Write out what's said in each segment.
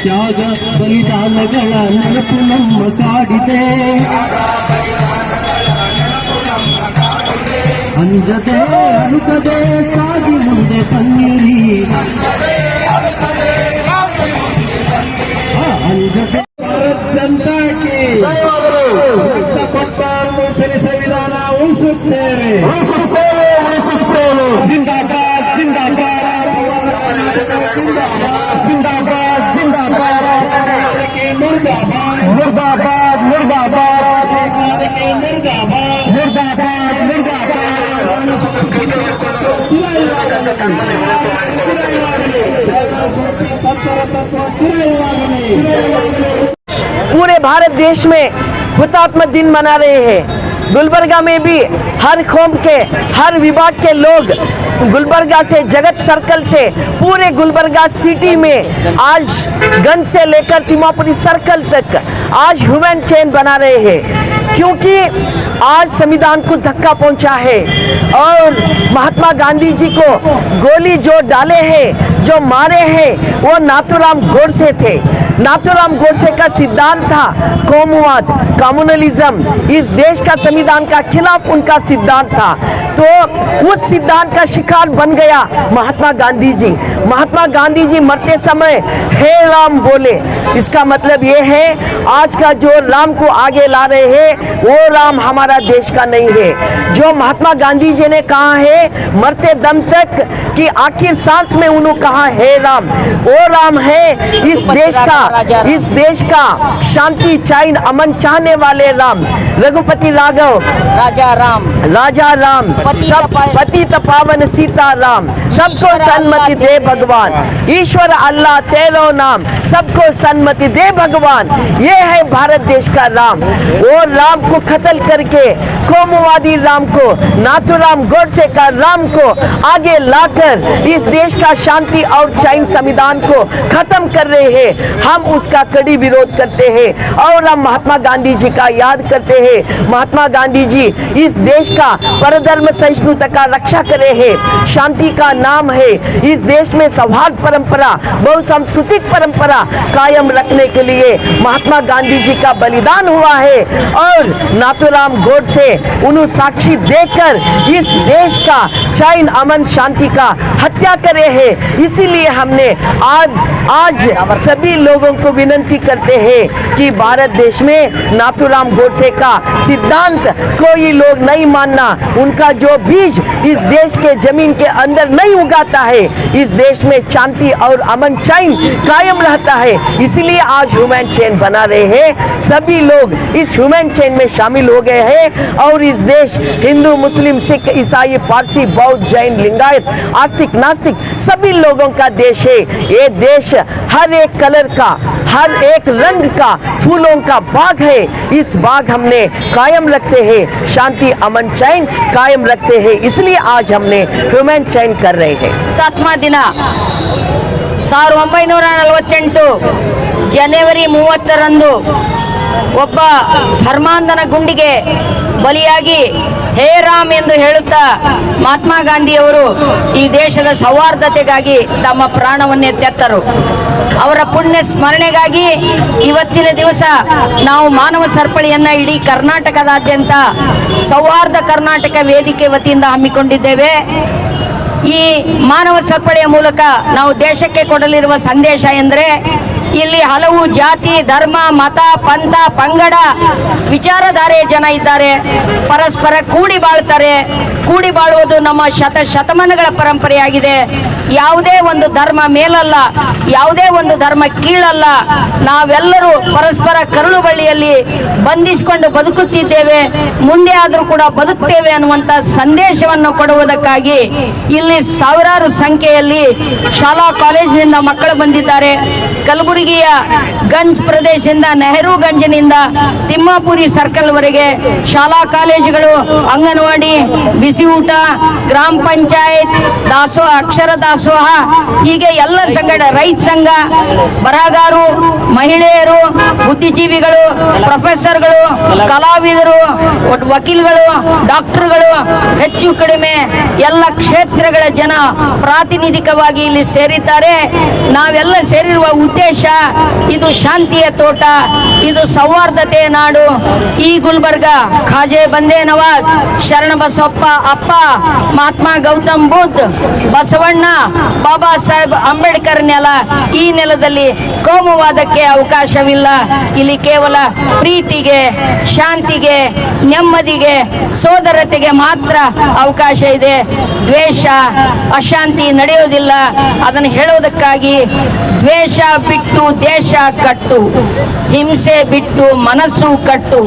ತ್ಯಾಗ ಬಲಿದಾನಗಳ ನೆನಪು ನಮ್ಮ ಕಾಡಿದೆ. ಅಂಜದೆ ಅನುಕದೆ ಸಾಗಿ ಮುಂದೆ ಬನ್ನಿರಿ. ಅಂಜದೆ ಜನತಾ ಕಿ ಕೊಟ್ಟನ್ನು ಸರಿ ಸಂವಿಧಾನ ಉಳಿಸುತ್ತೇವೆ. ಜಿಂದಾಬಾದ್ ಜಿಂದಾಬಾದ್ ಜಿಂದಾಬಾದ್ ಜಿಂದಾಬಾದ್ ಮುರ್ದಾಬಾದ್ ಮುರ್ದಾಬಾದ್ ಮುರ್ದಾಬಾದ್ ಮುರ್ದಾಬಾದ್ ಮುರ್ದಾಬಾದ್ पूरे भारत देश में हुतात्मा दिन मना रहे हैं। गुलबर्गा में भी हर कौम के हर विभाग के लोग गुलबर्गा से जगत सर्कल से पूरे गुलबर्गा सिटी में आज गंज से लेकर तिमापुरी सर्कल तक आज ह्यूमन चेन बना रहे हैं, क्योंकि आज संविधान को धक्का पहुंचा है और महात्मा गांधी जी को गोली जो डाले हैं, जो मारे हैं, वो नाथूराम गोडसे थे। नाथूराम गोडसे का सिद्धांत था कौमवाद, कम्युनलिज्म, इस देश का संविधान का खिलाफ उनका सिद्धांत था। तो उस सिद्धांत का शिकार बन गया महात्मा गांधी जी। महात्मा गांधी जी मरते समय हे राम बोले। इसका मतलब ये है आज का जो राम को आगे ला रहे हैं वो राम हमारा देश का नहीं है। जो महात्मा गांधी जी ने कहा है मरते दम तक कि आखिर सांस में उन्होंने कहा हे राम, वो राम है इस देश का शांति चैन अमन चाहने वाले राम, रघुपति राघव राजा राम पतित पावन सीता राम, सबको सन्मति दे भगवान, ईश्वर अल्लाह तेरो नाम, सबको सन्मति दे भगवान। ये है भारत देश का राम। वो राम को कत्ल करके कौमवादी राम को, नाथूराम गोडसे का राम को आगे लाकर इस देश का शांति और चैन संविधान को खत्म कर रहे हैं। हम उसका कड़ी विरोध करते हैं और हम महात्मा गांधी जी का याद करते हैं। महात्मा गांधी जी इस देश का परधर्म सहिष्णुता का रक्षा करे हैं। शांति का नाम है। इस देश में सौहार्द परंपरा, बहुसांस्कृतिक परंपरा कायम रखने के लिए महात्मा गांधी जी का बलिदान हुआ है और नाथूराम गोडसे उन्हें साक्षी देकर इस देश का चैन अमन शांति का हत्या करे हैं। इसीलिए हमने आज सभी लोगों को विनती करते हैं कि भारत देश में नाथूराम गोडसे का सिद्धांत कोई लोग नहीं मानना, उनका जो बीज इस देश के जमीन के अंदर नहीं उगाता है, इस देश में शांति और अमन चैन कायम रहता है। इसीलिए आज ह्यूमन चेन बना रहे हैं। सभी लोग इस ह्यूमन चेन में शामिल हो गए हैं और इस देश हिंदू, मुस्लिम, सिख, ईसाई, पारसी, बौद्ध, जैन, लिंगायत, आस्तिक, नास्तिक सभी लोगों का देश है। ये देश हर एक कलर का, हर एक रंग का फूलों का बाग है। इस बाग हमने कायम रखते हैं, शांति अमन चैन कायम रखते हैं। इसलिए आज हमने ह्यूमन चैन कर रहे हैं। ಹುತಾತ್ಮ ದಿನ 1948 ಜನವರಿ 30ರಂದು ಒಬ್ಬ ಧರ್ಮಾಂಧನ ಗುಂಡಿಗೆ ಬಲಿಯಾಗಿ ಹೇ ರಾಮ್ ಎಂದು ಹೇಳುತ್ತಾ ಮಹಾತ್ಮ ಗಾಂಧಿಯವರು ಈ ದೇಶದ ಸೌಹಾರ್ದತೆಗಾಗಿ ತಮ್ಮ ಪ್ರಾಣವನ್ನೇ ತೆತ್ತರು. ಅವರ ಪುಣ್ಯ ಸ್ಮರಣೆಗಾಗಿ ಇವತ್ತಿನ ದಿವಸ ನಾವು ಮಾನವ ಸರಪಳಿಯನ್ನ ಇಡೀ ಕರ್ನಾಟಕದಾದ್ಯಂತ ಸೌಹಾರ್ದ ಕರ್ನಾಟಕ ವೇದಿಕೆ ವತಿಯಿಂದ ಹಮ್ಮಿಕೊಂಡಿದ್ದೇವೆ. ಈ ಮಾನವ ಸರಪಳಿಯ ಮೂಲಕ ನಾವು ದೇಶಕ್ಕೆ ಕೊಡಲಿರುವ ಸಂದೇಶ ಎಂದರೆ ಇಲ್ಲಿ ಹಲವು ಜಾತಿ, ಧರ್ಮ, ಮತ, ಪಂಥ, ಪಂಗಡ, ವಿಚಾರಧಾರೆಯ ಜನ ಇದ್ದಾರೆ. ಪರಸ್ಪರ ಕೂಡಿ ಬಾಳ್ತಾರೆ. ಕೂಡಿ ಬಾಳುವುದು ನಮ್ಮ ಶತಮಾನಗಳ ಪರಂಪರೆಯಾಗಿದೆ. ಯಾವುದೇ ಒಂದು ಧರ್ಮ ಮೇಲಲ್ಲ, ಯಾವುದೇ ಒಂದು ಧರ್ಮ ಕೀಳಲ್ಲ. ನಾವೆಲ್ಲರೂ ಪರಸ್ಪರ ಕರುಳು ಬಳ್ಳಿಯಲ್ಲಿ ಬಂಧಿಸಿಕೊಂಡು ಬದುಕುತ್ತಿದ್ದೇವೆ, ಮುಂದೆ ಆದರೂ ಕೂಡ ಬದುಕ್ತೇವೆ ಅನ್ನುವಂಥ ಸಂದೇಶವನ್ನು ಕೊಡುವುದಕ್ಕಾಗಿ ಇಲ್ಲಿ ಸಾವಿರಾರು ಸಂಖ್ಯೆಯಲ್ಲಿ ಶಾಲಾ ಕಾಲೇಜಿನಿಂದ ಮಕ್ಕಳು ಬಂದಿದ್ದಾರೆ. ಕಲಬುರಗಿಯ ಗಂಜ್ ಪ್ರದೇಶದಿಂದ, ನೆಹರು ಗಂಜಿನಿಂದ ತಿಮ್ಮಾಪುರಿ ಸರ್ಕಲ್ ವರೆಗೆ ಶಾಲಾ ಕಾಲೇಜುಗಳು, ಅಂಗನವಾಡಿ, ಬಿಸಿ ಊಟ, ಗ್ರಾಮ ಪಂಚಾಯತ್, ದಾಸೋಹ, ಅಕ್ಷರ ದಾಸೋಹ, ಹೀಗೆ ಎಲ್ಲ ಸಂಘಟ, ರೈತ ಸಂಘ, ಬರಹಗಾರರು, ಮಹಿಳೆಯರು, ಬುದ್ಧಿಜೀವಿಗಳು, ಪ್ರೊಫೆಸರ್ಗಳು, ಕಲಾವಿದರು, ವಕೀಲಗಳು, ಡಾಕ್ಟರ್ಗಳು, ಹೆಚ್ಚು ಕಡಿಮೆ ಎಲ್ಲ ಕ್ಷೇತ್ರಗಳ ಜನ ಪ್ರಾತಿನಿಧಿಕವಾಗಿ ಇಲ್ಲಿ ಸೇರಿದ್ದಾರೆ. ನಾವೆಲ್ಲ ಸೇರಿರುವ ಉದ್ದೇಶ ಇದು ಶಾಂತಿಯ ತೋಟ, ಇದು ಸೌಹಾರ್ದತೆಯ ನಾಡು. ಈ ಗುಲ್ಬರ್ಗ ಖಾಜೆ ಬಂದೇ ನವಾಜ್, ಶರಣ ಬಸವಪ್ಪ ಅಪ್ಪ, ಮಹಾತ್ಮ ಗೌತಮ್ ಬುದ್ಧ, ಬಸವಣ್ಣ, ಬಾಬಾ ಸಾಹೇಬ್ ಅಂಬೇಡ್ಕರ್ ನೆಲ. ಈ ನೆಲದಲ್ಲಿ ಕೋಮುವಾದಕ್ಕೆ ಅವಕಾಶವಿಲ್ಲ. ಇಲ್ಲಿ ಕೇವಲ ಪ್ರೀತಿಗೆ, ಶಾಂತಿಗೆ, ನೆಮ್ಮದಿಗೆ, ಸೋದರತೆಗೆ ಮಾತ್ರ ಅವಕಾಶ ಇದೆ. ದ್ವೇಷ, ಅಶಾಂತಿ ನಡೆಯೋದಿಲ್ಲ. ಅದನ್ನು ಹೇಳೋದಕ್ಕಾಗಿ ದ್ವೇಷ ಬಿಟ್ಟು ದೇಶ ಕಟ್ಟು, ಹಿಂಸೆ ಬಿಟ್ಟು ಮನಸ್ಸು ಕಟ್ಟು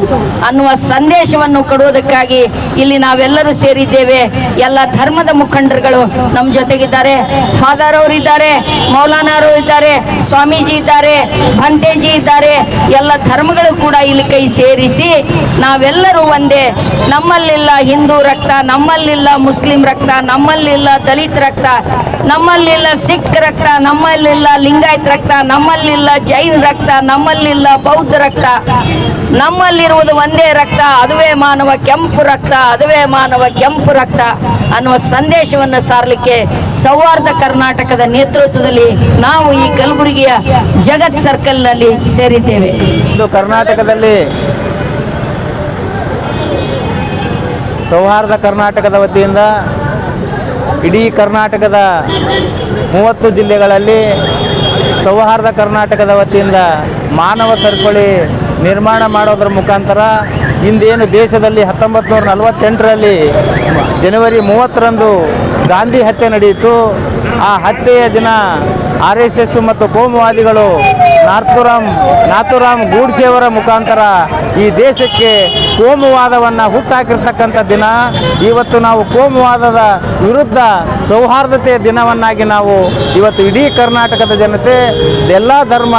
ಅನ್ನುವ ಸಂದೇಶವನ್ನು ಕೊಡುವುದಕ್ಕಾಗಿ ಇಲ್ಲಿ ನಾವೆಲ್ಲರೂ ಸೇರಿದ್ದೇವೆ. ಎಲ್ಲ ಧರ್ಮದ ಮುಖಂಡರುಗಳು ನಮ್ಮ ಜೊತೆಗಿದ್ದಾರೆ. ಫಾದರ್ ಅವರು ಇದ್ದಾರೆ, ಮೌಲಾನಾರು ಇದ್ದಾರೆ, ಸ್ವಾಮೀಜಿ ಇದ್ದಾರೆ, ಭಂತೇಜಿ ಇದ್ದಾರೆ. ಎಲ್ಲ ಧರ್ಮಗಳು ಕೂಡ ಇಲ್ಲಿ ಕೈ ಸೇರಿಸಿ ನಾವೆಲ್ಲರೂ ಒಂದೇ. ನಮ್ಮಲ್ಲಿಲ್ಲ ಹಿಂದೂ ರಕ್ತ, ನಮ್ಮಲ್ಲಿಲ್ಲ ಮುಸ್ಲಿಂ ರಕ್ತ, ನಮ್ಮಲ್ಲಿಲ್ಲ ದಲಿತ ರಕ್ತ, ನಮ್ಮಲ್ಲಿಲ್ಲ ಸಿಖ್ ರಕ್ತ, ನಮ್ಮಲ್ಲಿಲ್ಲ ಲಿಂಗಾಯತ್ ರಕ್ತ, ನಮ್ಮಲ್ಲಿಲ್ಲ ಜೈನ್ ರಕ್ತ, ನಮ್ಮಲ್ಲಿಲ್ಲ ಬೌದ್ಧ ರಕ್ತ. ನಮ್ಮಲ್ಲಿರುವುದು ಒಂದೇ ರಕ್ತ, ಅದುವೇ ಮಾನವ ಕೆಂಪು ರಕ್ತ, ಅದುವೇ ಮಾನವ ಕೆಂಪು ರಕ್ತ ಅನ್ನುವ ಸಂದೇಶವನ್ನು ಸಾರಲಿಕ್ಕೆ ಸೌಹಾರ್ದ ಕರ್ನಾಟಕದ ನೇತೃತ್ವದಲ್ಲಿ ನಾವು ಈ ಕಲಬುರಗಿಯ ಜಗತ್ ಸರ್ಕಲ್ನಲ್ಲಿ ಸೇರಿದ್ದೇವೆ. ಇಂದು ಕರ್ನಾಟಕದಲ್ಲಿ ಸೌಹಾರ್ದ ಕರ್ನಾಟಕದ ವತಿಯಿಂದ ಇಡೀ ಕರ್ನಾಟಕದ 30 ಜಿಲ್ಲೆಗಳಲ್ಲಿ ಸೌಹಾರ್ದ ಕರ್ನಾಟಕದ ವತಿಯಿಂದ ಮಾನವ ಸರಪಳಿ ನಿರ್ಮಾಣ ಮಾಡೋದ್ರ ಮುಖಾಂತರ ಇಂದೇನು ದೇಶದಲ್ಲಿ 1948ರಲ್ಲಿ ಜನವರಿ 30ರಂದು ಗಾಂಧಿ ಹತ್ಯೆ ನಡೆಯಿತು. ಆ ಹತ್ಯೆಯ ದಿನ RSS ಮತ್ತು ಕೋಮುವಾದಿಗಳು ನಾಥೂರಾಮ್ ಗೂಡ್ಸೆಯವರ ಮುಖಾಂತರ ಈ ದೇಶಕ್ಕೆ ಕೋಮುವಾದವನ್ನು ಹುಟ್ಟಾಕಿರ್ತಕ್ಕಂಥ ದಿನ. ಇವತ್ತು ನಾವು ಕೋಮುವಾದದ ವಿರುದ್ಧ ಸೌಹಾರ್ದತೆಯ ದಿನವನ್ನಾಗಿ ನಾವು ಇವತ್ತು ಇಡೀ ಕರ್ನಾಟಕದ ಜನತೆ, ಎಲ್ಲ ಧರ್ಮ,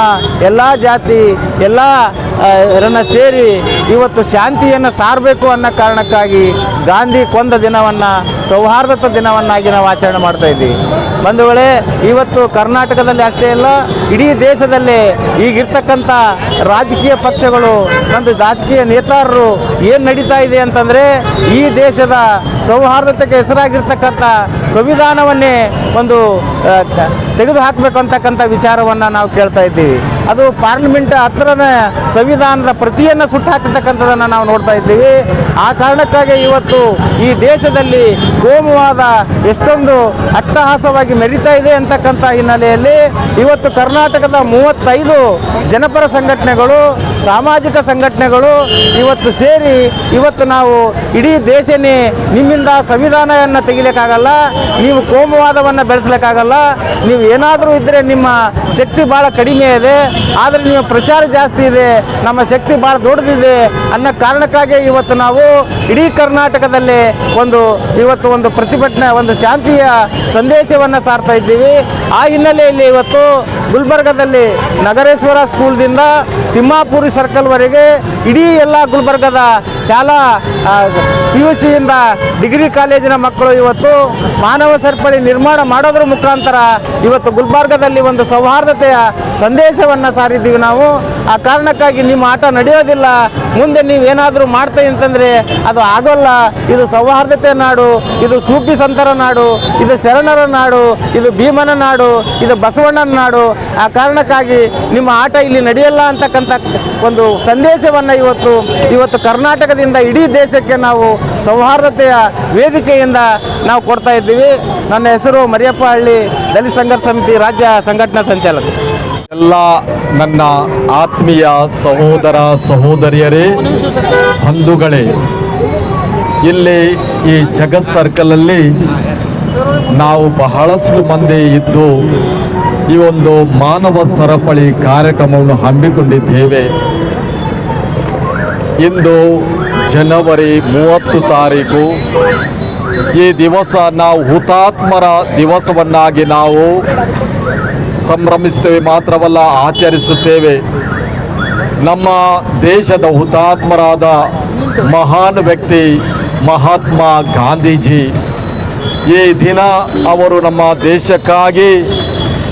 ಎಲ್ಲ ಜಾತಿ, ಎಲ್ಲ ಸೇರಿ ಇವತ್ತು ಶಾಂತಿಯನ್ನು ಸಾರಬೇಕು ಅನ್ನೋ ಕಾರಣಕ್ಕಾಗಿ ಗಾಂಧಿ ಕೊಂದ ದಿನವನ್ನು ಸೌಹಾರ್ದತೆ ದಿನವನ್ನಾಗಿ ನಾವು ಆಚರಣೆ ಮಾಡ್ತಾ ಇದ್ದೀವಿ. ಬಂಧುಗಳೇ, ಇವತ್ತು ಕರ್ನಾಟಕದಲ್ಲಿ ಅಷ್ಟೇ ಅಲ್ಲ, ಇಡೀ ದೇಶದಲ್ಲಿ ಈಗಿರ್ತಕ್ಕಂಥ ರಾಜಕೀಯ ಪಕ್ಷಗಳು, ಒಂದು ರಾಜಕೀಯ ನೇತಾರರು ಏನು ನಡೀತಾ ಇದೆ ಅಂತಂದರೆ, ಈ ದೇಶದ ಸೌಹಾರ್ದತೆಗೆ ಹೆಸರಾಗಿರ್ತಕ್ಕಂಥ ಸಂವಿಧಾನವನ್ನೇ ಒಂದು ತೆಗೆದು ಹಾಕಬೇಕು ಅಂತಕ್ಕಂಥ ವಿಚಾರವನ್ನು ನಾವು ಕೇಳ್ತಾ ಇದ್ದೀವಿ. ಅದು ಪಾರ್ಲಿಮೆಂಟ್ ಹತ್ರನೇ ಸಂವಿಧಾನದ ಪ್ರತಿಯನ್ನು ಸುಟ್ಟು ಹಾಕಿರ್ತಕ್ಕಂಥದ್ದನ್ನು ನಾವು ನೋಡ್ತಾ ಇದ್ದೀವಿ. ಆ ಕಾರಣಕ್ಕಾಗಿ ಇವತ್ತು ಈ ದೇಶದಲ್ಲಿ ಕೋಮುವಾದ ಎಷ್ಟೊಂದು ಅಟ್ಟಹಾಸವಾಗಿ ಮೆರೀತಾ ಇದೆ ಅಂತಕ್ಕಂಥ ಹಿನ್ನೆಲೆಯಲ್ಲಿ ಇವತ್ತು ಕರ್ನಾಟಕದ 35 ಜನಪರ ಸಂಘಟನೆಗಳು, ಸಾಮಾಜಿಕ ಸಂಘಟನೆಗಳು ಇವತ್ತು ಸೇರಿ ಇವತ್ತು ನಾವು ಇಡೀ ದೇಶನೇ ನಿಮ್ಮಿಂದ ಸಂವಿಧಾನವನ್ನು ತೆಗಿಲಿಕ್ಕಾಗಲ್ಲ, ನೀವು ಕೋಮುವಾದವನ್ನು ಬೆಳೆಸಲಿಕ್ಕಾಗಲ್ಲ, ನೀವು ಏನಾದರೂ ಇದ್ದರೆ ನಿಮ್ಮ ಶಕ್ತಿ ಭಾಳ ಕಡಿಮೆ ಇದೆ, ಆದರೆ ನಿಮ್ಮ ಪ್ರಚಾರ ಜಾಸ್ತಿ ಇದೆ, ನಮ್ಮ ಶಕ್ತಿ ಭಾಳ ದೊಡ್ಡದಿದೆ ಅನ್ನೋ ಕಾರಣಕ್ಕಾಗಿ ಇವತ್ತು ನಾವು ಇಡೀ ಕರ್ನಾಟಕದಲ್ಲಿ ಇವತ್ತು ಒಂದು ಪ್ರತಿಭಟನೆ, ಒಂದು ಶಾಂತಿಯ ಸಂದೇಶವನ್ನು ಸಾರ್ತಾ ಇದ್ದೀವಿ. ಆ ಹಿನ್ನೆಲೆಯಲ್ಲಿ ಇವತ್ತು ಗುಲ್ಬರ್ಗದಲ್ಲಿ ನಗರೇಶ್ವರ ಸ್ಕೂಲ್ದಿಂದ ತಿಮ್ಮಾಪುರಿ ಸರ್ಕಲ್ವರೆಗೆ ಇಡೀ ಎಲ್ಲ ಗುಲ್ಬರ್ಗದ ಶಾಲಾ PUCಯಿಂದ ಡಿಗ್ರಿ ಕಾಲೇಜಿನ ಮಕ್ಕಳು ಇವತ್ತು ಮಾನವ ಸರಪಳಿ ನಿರ್ಮಾಣ ಮಾಡೋದ್ರ ಮುಖಾಂತರ ಇವತ್ತು ಗುಲ್ಬರ್ಗದಲ್ಲಿ ಒಂದು ಸೌಹಾರ್ದತೆಯ ಸಂದೇಶವನ್ನು ಸಾರಿದ್ದೀವಿ ನಾವು. ಆ ಕಾರಣಕ್ಕಾಗಿ ನಿಮ್ಮ ಆಟ ನಡೆಯೋದಿಲ್ಲ, ಮುಂದೆ ನೀವೇನಾದರೂ ಮಾಡ್ತೀವಿ ಅಂತಂದರೆ ಅದು ಆಗೋಲ್ಲ. ಇದು ಸೌಹಾರ್ದತೆಯ ನಾಡು, ಇದು ಸೂಫಿ ಸಂತರ ನಾಡು, ಇದು ಶರಣರ ನಾಡು, ಇದು ಭೀಮನ ನಾಡು, ಇದು ಬಸವಣ್ಣನ ನಾಡು. ಆ ಕಾರಣಕ್ಕಾಗಿ ನಿಮ್ಮ ಆಟ ಇಲ್ಲಿ ನಡೆಯಲ್ಲ ಅಂತಕ್ಕಂಥ ಒಂದು ಸಂದೇಶವನ್ನು ಇವತ್ತು ಕರ್ನಾಟಕದಿಂದ ಇಡೀ ದೇಶಕ್ಕೆ ನಾವು ಸೌಹಾರ್ದತೆಯ ವೇದಿಕೆಯಿಂದ ನಾವು ಕೊಡ್ತಾ ಇದ್ದೀವಿ. ನನ್ನ ಹೆಸರು ಮರಿಯಪ್ಪ ಹಳ್ಳಿ, ದಲಿತ ಸಂಘರ್ಷ ಸಮಿತಿ ರಾಜ್ಯ ಸಂಘಟನಾ ಸಂಚಾಲಕ. ಎಲ್ಲ ನನ್ನ ಆತ್ಮೀಯ ಸಹೋದರ ಸಹೋದರಿಯರೇ, ಬಂಧುಗಳೇ, ಇಲ್ಲಿ ಈ ಜಗತ್ ಸರ್ಕಲಲ್ಲಿ ನಾವು ಬಹಳಷ್ಟು ಮಂದಿ ಇದ್ದು ಈ ಒಂದು ಮಾನವ ಸರಪಳಿ ಕಾರ್ಯಕ್ರಮವನ್ನು ಹಮ್ಮಿಕೊಂಡಿದ್ದೇವೆ. ಇಂದು ಜನವರಿ 30 ತಾರೀಕು. ಈ ದಿವಸ ನಾವು ಹುತಾತ್ಮರ ದಿವಸವನ್ನಾಗಿ ನಾವು ಸಂಭ್ರಮಿಸುತ್ತೇವೆ, ಮಾತ್ರವಲ್ಲ ಆಚರಿಸುತ್ತೇವೆ. ನಮ್ಮ ದೇಶದ ಹುತಾತ್ಮರಾದ ಮಹಾನ್ ವ್ಯಕ್ತಿ ಮಹಾತ್ಮ ಗಾಂಧೀಜಿ, ಈ ದಿನ ಅವರು ನಮ್ಮ ದೇಶಕ್ಕಾಗಿ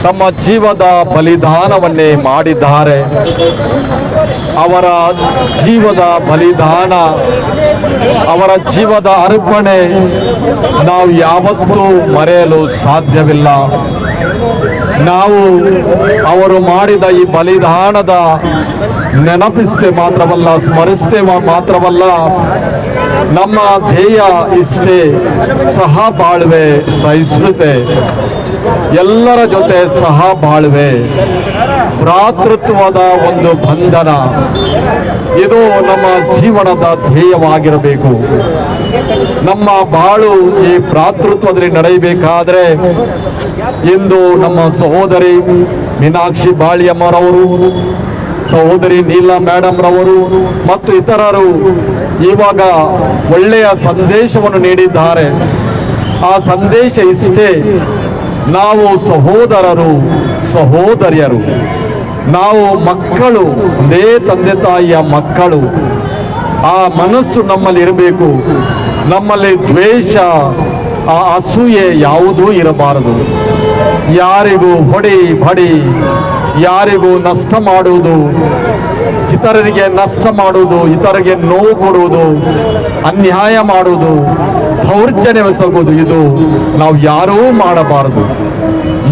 ತಮ್ಮ ಜೀವದ ಬಲಿದಾನವನ್ನೇ ಮಾಡಿದ್ದಾರೆ. ಅವರ ಜೀವದ ಬಲಿದಾನ, ಅವರ ಜೀವದ ಅರ್ಪಣೆ ನಾವು ಯಾವತ್ತೂ ಮರೆಯಲು ಸಾಧ್ಯವಿಲ್ಲ. ನಾವು ಅವರು ಮಾಡಿದ ಈ ಬಲಿದಾನದ ನೆನಪಿಸ್ತೇ ಮಾತ್ರವಲ್ಲ, ಸ್ಮರಿಸ್ತೇ ಮಾತ್ರವಲ್ಲ, ನಮ್ಮ ಧ್ಯೇಯ ಇಷ್ಟೇ, ಸಹ ಬಾಳ್ವೆ, ಸಹಿಷ್ಣುತೆ, ಎಲ್ಲರ ಜೊತೆ ಸಹ ಬಾಳ್ವೆ, ಭ್ರಾತೃತ್ವದ ಒಂದು ಬಂಧನ, ಇದು ನಮ್ಮ ಜೀವನದ ಧ್ಯೇಯವಾಗಿರಬೇಕು. ನಮ್ಮ ಬಾಳು ಈ ಭ್ರಾತೃತ್ವದಲ್ಲಿ ನಡೆಯಬೇಕಾದ್ರೆ ಇಂದು ನಮ್ಮ ಸಹೋದರಿ ಮೀನಾಕ್ಷಿ ಬಾಳಿಯಮ್ಮರವರು, ಸಹೋದರಿ ನೀಲಾ ಮೇಡಮ್ ರವರು ಮತ್ತು ಇತರರು ಇವಾಗ ಒಳ್ಳೆಯ ಸಂದೇಶವನ್ನು ನೀಡಿದ್ದಾರೆ. ಆ ಸಂದೇಶ ಇಷ್ಟೇ, ನಾವು ಸಹೋದರರು, ಸಹೋದರಿಯರು, ನಾವು ಮಕ್ಕಳು, ಒಂದೇ ತಂದೆ ತಾಯಿಯ ಮಕ್ಕಳು. ಆ ಮನಸ್ಸು ನಮ್ಮಲ್ಲಿ ಇರಬೇಕು. ನಮ್ಮಲ್ಲಿ ದ್ವೇಷ, ಆ ಅಸೂಯೆ ಯಾವುದೂ ಇರಬಾರದು. ಯಾರಿಗೂ ಹೊಡಿ ಬಡಿ, ಯಾರಿಗೂ ನಷ್ಟ ಮಾಡುವುದು, ಇತರರಿಗೆ ನಷ್ಟ ಮಾಡುವುದು, ಇತರರಿಗೆ ನೋವು ಕೊಡುವುದು, ಅನ್ಯಾಯ ಮಾಡುವುದು, ದೌರ್ಜನ್ಯವೆಸಗುವುದು, ಇದು ನಾವು ಯಾರೂ ಮಾಡಬಾರದು.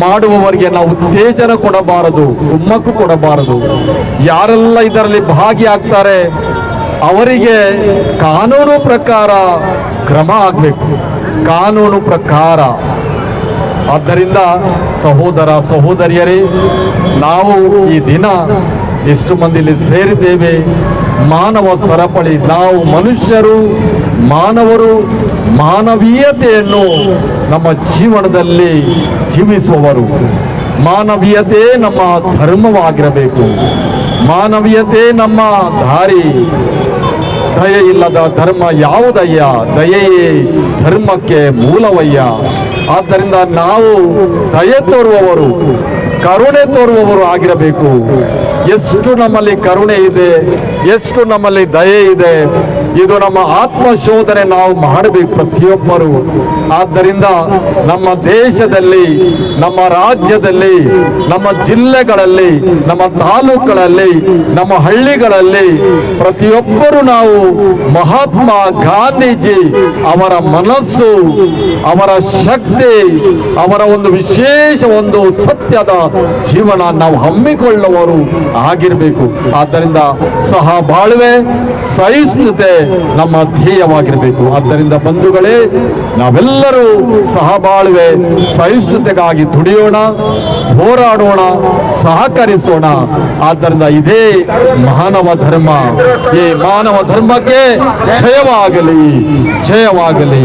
ಮಾಡುವವರಿಗೆ ನಾವು ಉತ್ತೇಜನ ಕೊಡಬಾರದು, ಕುಮ್ಮಕ್ಕು ಕೊಡಬಾರದು. ಯಾರೆಲ್ಲ ಇದರಲ್ಲಿ ಭಾಗಿಯಾಗ್ತಾರೆ ಅವರಿಗೆ ಕಾನೂನು ಪ್ರಕಾರ ಕ್ರಮ ಆಗಬೇಕು, ಕಾನೂನು ಪ್ರಕಾರ. ಆದ್ದರಿಂದ ಸಹೋದರ ಸಹೋದರಿಯರೇ, ನಾವು ಈ ದಿನ ಎಷ್ಟು ಮಂದಿ ಇಲ್ಲಿ ಸೇರಿದ್ದೇವೆ, ಮಾನವ ಸರಪಳಿ, ನಾವು ಮನುಷ್ಯರು, ಮಾನವರು, ಮಾನವೀಯತೆಯನ್ನು ನಮ್ಮ ಜೀವನದಲ್ಲಿ ಜೀವಿಸುವವರು. ಮಾನವೀಯತೆ ನಮ್ಮ ಧರ್ಮವಾಗಿರಬೇಕು, ಮಾನವೀಯತೆ ನಮ್ಮ ದಾರಿ. ದಯೆ ಇಲ್ಲದ ಧರ್ಮ ಯಾವುದಯ್ಯ, ದಯೆಯೇ ಧರ್ಮಕ್ಕೆ ಮೂಲವಯ್ಯ. ಆದ್ದರಿಂದ ನಾವು ದಯೆ ತೋರುವವರು, ಕರುಣೆ ತೋರುವವರು ಆಗಿರಬೇಕು. ಎಷ್ಟು ನಮ್ಮಲ್ಲಿ ಕರುಣೆ ಇದೆ, ಎಷ್ಟು ನಮ್ಮಲ್ಲಿ ದಯೆ ಇದೆ, ಇದು ನಮ್ಮ ಆತ್ಮಶೋಧನೆ ನಾವು ಮಾಡಬೇಕು ಪ್ರತಿಯೊಬ್ಬರು. ಆದ್ದರಿಂದ ನಮ್ಮ ದೇಶದಲ್ಲಿ, ನಮ್ಮ ರಾಜ್ಯದಲ್ಲಿ, ನಮ್ಮ ಜಿಲ್ಲೆಗಳಲ್ಲಿ, ನಮ್ಮ ತಾಲೂಕುಗಳಲ್ಲಿ, ನಮ್ಮ ಹಳ್ಳಿಗಳಲ್ಲಿ ಪ್ರತಿಯೊಬ್ಬರು ನಾವು ಮಹಾತ್ಮ ಗಾಂಧೀಜಿ ಅವರ ಮನಸ್ಸು, ಅವರ ಶಕ್ತಿ, ಅವರ ಒಂದು ವಿಶೇಷ ಒಂದು ಸತ್ಯದ ಜೀವನ ನಾವು ಹಮ್ಮಿಕೊಳ್ಳುವವರು ಆಗಿರಬೇಕು. ಆದ್ದರಿಂದ ಸಹ ಬಾಳ್ವೆ, ಸಹಿಷ್ಣುತೆ ನಮ್ಮ ಧ್ಯೇಯವಾಗಿರಬೇಕು. ಆದ್ದರಿಂದ ಬಂಧುಗಳೇ, ನಾವೆಲ್ಲರೂ ಸಹಬಾಳ್ವೆ, ಸಹಿಷ್ಣುತೆಗಾಗಿ ದುಡಿಯೋಣ, ಹೋರಾಡೋಣ, ಸಹಕರಿಸೋಣ. ಆದ್ದರಿಂದ ಇದೇ ಮಾನವ ಧರ್ಮ. ಈ ಮಾನವ ಧರ್ಮಕ್ಕೆ ಜಯವಾಗಲಿ, ಜಯವಾಗಲಿ.